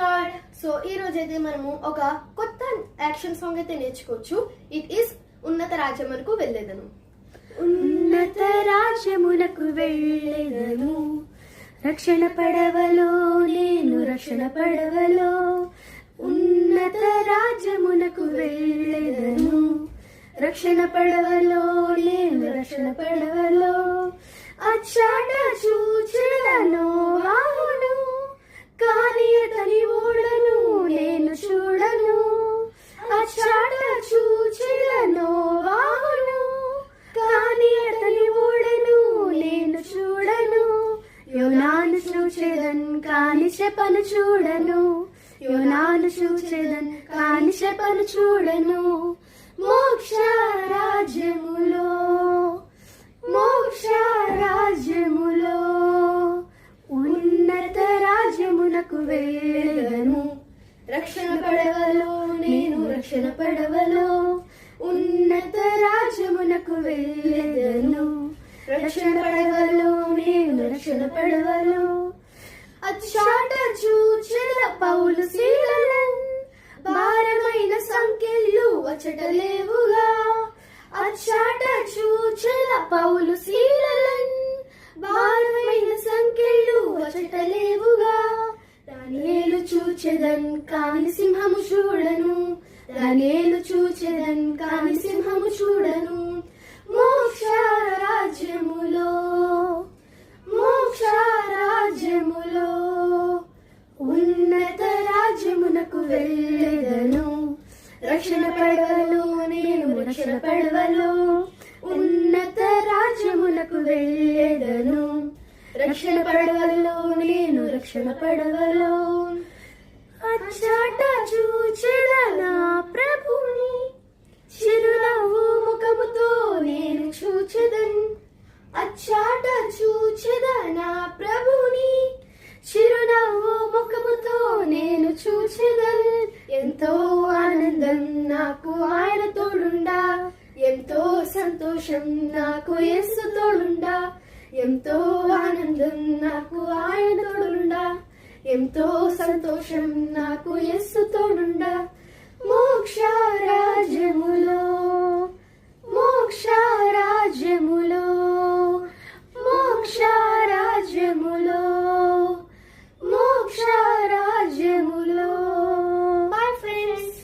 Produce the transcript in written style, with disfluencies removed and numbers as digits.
Lord. So ఈ రోజు అయితే మనము ఒక కొత్త యాక్షన్ సాంగ్ అయితే నేర్చుకోవచ్చు. ఇట్ ఈస్ ఉన్నత రాజ్యమునకు వెళ్ళేదను. ఉన్నత రాజ్యమునకు వెళ్ళేదను, రక్షణ పడవలో నేను రక్షణ పడవలో. ఉన్నత రాజ్యమునకు వెళ్ళేదను, రక్షణ పడవలో నేను రక్షణ పడవలో. అచ్చాట చూచెదను వాహును, కానీ అతని ఓడను నేను చూడను. అచ్చాట చూచెదను వాహును, కానీ అతని ఓడను నేను చూడను. యోనాను చూచెదన్ కాని శపను చూడను, యోనాను చూచెదన్ కాని శపను చూడను. మోక్ష రాజ్యములో, మోక్ష రాజ్యములో, ఉన్నత రాజ్యమునకు వెళ్ళేదను. రక్షణ పడవలో నేను రక్షణ పడవలో, ఉన్నత రాజ్యమునకు వెళ్ళేదను. రక్షణ పడవలో నేను రక్షణ పడవలో. అచ్చాట చూచెద పౌలు శీలలన్, భారమైన సంఖ్యలు అచ్చటలేవుగా. అచ్చాట చూచెద పౌలు శీలలన్, భారమైన సంఖ్యలు అచ్చటలేవుగా. దానియేలు చూచెదన్ కాని సింహము చూడను, దానియేలు చూచెదన్ కాని సింహము చూడను. మోక్ష రాజ్యములో, మోక్ష రాజ్యములో, ఉన్నత రాజ్యమునకు వెళ్ళేదను. రక్షణ పడవలో నేను రక్షణ పడవలో, ఉన్నత రాజ్యమునకు వెళ్ళేదను. రక్షణ పడవలో నేను రక్షణ పడవలో. అచ్చాట చూచెదనా ప్రభుని, చిరునవ్వు ముఖముతో నేను చూచెదన్. అచ్చాట చూచెదనా ప్రభుని, చిరునవ్వు ముఖముతో నేను చూచెదన్. ఎంతో ఆనందం నాకు ఆయన తోడుండా, ఎంతో సంతోషం నాకు యేసు తోడుండా. ఎంతో ఆనందం నాకు ఆయన తోడుండా, ఎంతో సంతోషం నాకు యేసు తోడుండా. మోక్ష రాజ్యములో,